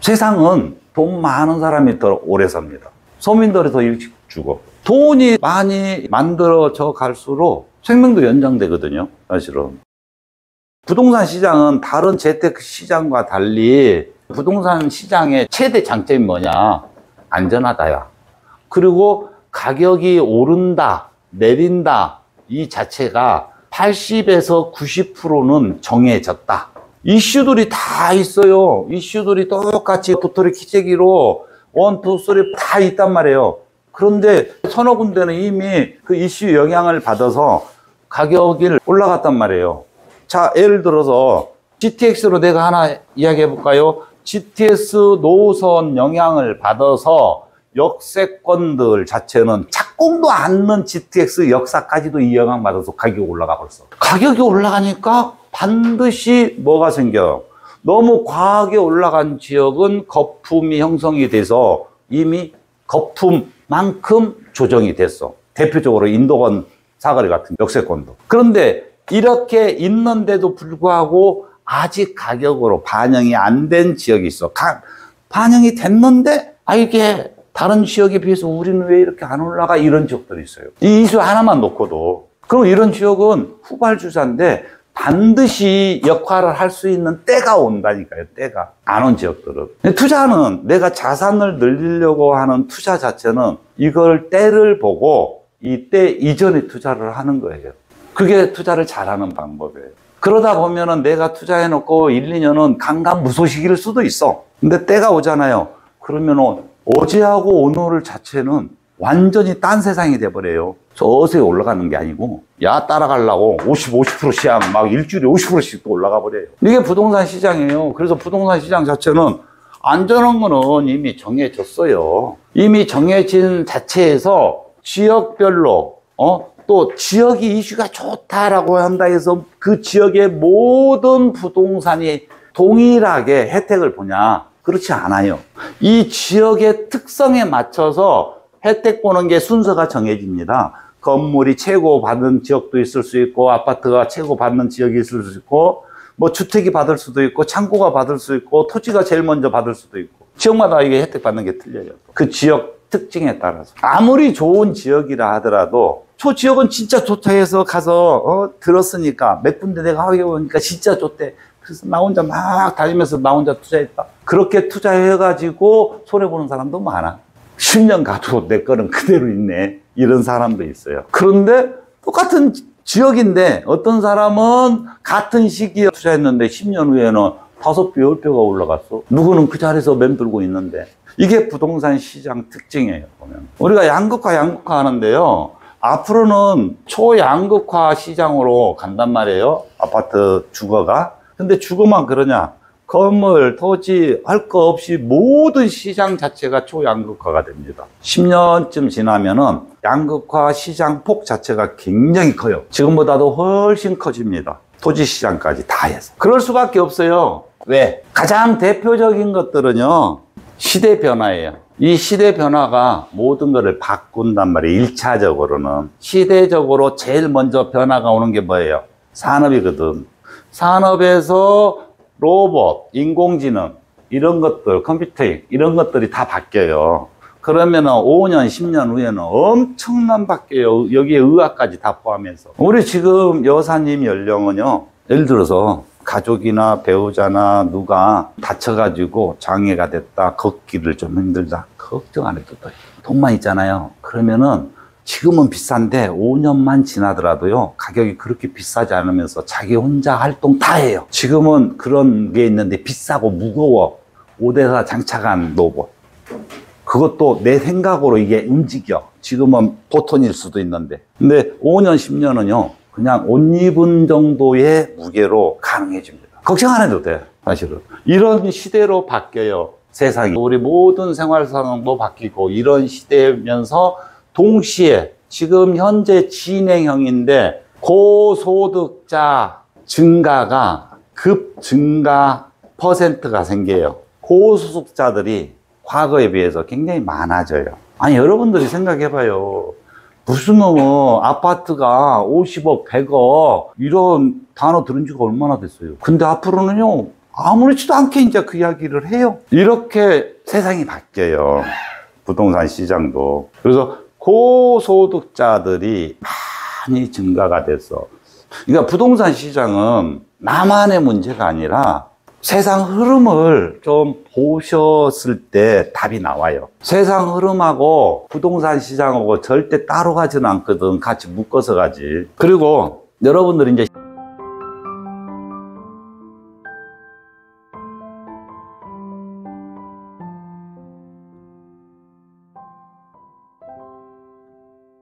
세상은 돈 많은 사람이 더 오래 삽니다. 서민들이 더 일찍 죽어. 돈이 많이 만들어져 갈수록 생명도 연장되거든요, 사실은. 부동산 시장은 다른 재테크 시장과 달리 부동산 시장의 최대 장점이 뭐냐? 안전하다야. 그리고 가격이 오른다, 내린다, 이 자체가 80에서 90%는 정해졌다. 이슈들이 다 있어요. 이슈들이 똑같이 도토리 키재기로 1, 2, 3 다 있단 말이에요. 그런데 서너 군데는 이미 그 이슈 영향을 받아서 가격이 올라갔단 말이에요. 자, 예를 들어서 GTX로 내가 하나 이야기해 볼까요? GTX 노선 영향을 받아서 역세권들 자체는 착공도 않는 GTX 역사까지도 이 영향 받아서 가격이 올라가 벌써. 가격이 올라가니까 반드시 뭐가 생겨요? 너무 과하게 올라간 지역은 거품이 형성이 돼서 이미 거품만큼 조정이 됐어. 대표적으로 인도권 사거리 같은 역세권도. 그런데 이렇게 있는데도 불구하고 아직 가격으로 반영이 안 된 지역이 있어. 반영이 됐는데 이게 다른 지역에 비해서 우리는 왜 이렇게 안 올라가? 이런 지역들이 있어요. 이 이슈 하나만 놓고도. 그럼 이런 지역은 후발주자인데 반드시 역할을 할 수 있는 때가 온다니까요. 때가. 안 온 지역들은. 투자는 내가 자산을 늘리려고 하는 투자 자체는 이걸 때를 보고 이 때 이전에 투자를 하는 거예요. 그게 투자를 잘하는 방법이에요. 그러다 보면은 내가 투자해놓고 1, 2년은 강간무소식일 수도 있어. 근데 때가 오잖아요. 그러면은 어제하고 오늘 자체는 완전히 딴 세상이 돼버려요. 서서히 올라가는 게 아니고, 따라가려고 50% 시장 막 일주일에 50%씩 또 올라가 버려요. 이게 부동산 시장이에요. 그래서 부동산 시장 자체는 안전한 거는 이미 정해졌어요. 이미 정해진 자체에서 지역별로, 또 지역이 이슈가 좋다라고 한다 해서 그 지역의 모든 부동산이 동일하게 혜택을 보냐? 그렇지 않아요. 이 지역의 특성에 맞춰서 혜택 보는 게 순서가 정해집니다. 건물이 최고 받는 지역도 있을 수 있고, 아파트가 최고 받는 지역이 있을 수 있고, 뭐 주택이 받을 수도 있고, 창고가 받을 수 있고, 토지가 제일 먼저 받을 수도 있고. 지역마다 이게 혜택 받는 게 틀려요. 그 지역 특징에 따라서. 아무리 좋은 지역이라 하더라도 저 지역은 진짜 좋다 해서 가서 들었으니까 몇 군데 내가 하게 보니까 진짜 좋대. 그래서 나 혼자 막 다니면서 나 혼자 투자했다. 그렇게 투자해가지고 손해보는 사람도 많아. 10년 가도 내 거는 그대로 있네. 이런 사람도 있어요. 그런데 똑같은 지역인데 어떤 사람은 같은 시기에 투자했는데 10년 후에는 5배, 10배가 올라갔어. 누구는 그 자리에서 맴돌고 있는데. 이게 부동산 시장 특징이에요, 보면. 우리가 양극화 하는데요. 앞으로는 초양극화 시장으로 간단 말이에요. 아파트 주거가. 근데 주거만 그러냐? 건물, 토지, 할 거 없이 모든 시장 자체가 초양극화가 됩니다. 10년쯤 지나면은 양극화 시장 폭 자체가 굉장히 커요. 지금보다도 훨씬 커집니다. 토지 시장까지 다 해서. 그럴 수밖에 없어요. 왜? 가장 대표적인 것들은요, 시대 변화예요. 이 시대 변화가 모든 것을 바꾼단 말이에요. 1차적으로는. 시대적으로 제일 먼저 변화가 오는 게 뭐예요? 산업이거든. 산업에서 로봇, 인공지능, 이런 것들, 컴퓨팅, 이런 것들이 다 바뀌어요. 그러면은 5년, 10년 후에는 엄청난 바뀌어요. 여기에 의학까지 다 포함해서. 우리 지금 여사님 연령은요, 예를 들어서 가족이나 배우자나 누가 다쳐가지고 장애가 됐다, 걷기를 좀 힘들다, 걱정 안 해도 돼. 돈만 있잖아요. 그러면은 지금은 비싼데 5년만 지나더라도요, 가격이 그렇게 비싸지 않으면서 자기 혼자 활동 다 해요. 지금은 그런 게 있는데 비싸고 무거워. 5대사 장착한 로봇. 그것도 내 생각으로 이게 움직여. 지금은 보통일 수도 있는데. 근데 5년, 10년은요, 그냥 옷 입은 정도의 무게로 가능해집니다. 걱정 안 해도 돼, 사실은. 이런 시대로 바뀌어요, 세상이. 우리 모든 생활 상황도 바뀌고, 이런 시대면서 동시에 지금 현재 진행형인데 고소득자 증가가 급 증가 퍼센트가 생겨요. 고소득자들이 과거에 비해서 굉장히 많아져요. 아니, 여러분들이 생각해봐요. 무슨 아파트가 50억, 100억 이런 단어 들은 지가 얼마나 됐어요. 근데 앞으로는요, 아무렇지도 않게 이제 그 이야기를 해요. 이렇게 세상이 바뀌어요. 부동산 시장도. 그래서 고소득자들이 많이 증가가 돼서. 그러니까 부동산 시장은 나만의 문제가 아니라 세상 흐름을 좀 보셨을 때 답이 나와요. 세상 흐름하고 부동산 시장하고 절대 따로 가지는 않거든. 같이 묶어서 가지. 그리고 여러분들이 이제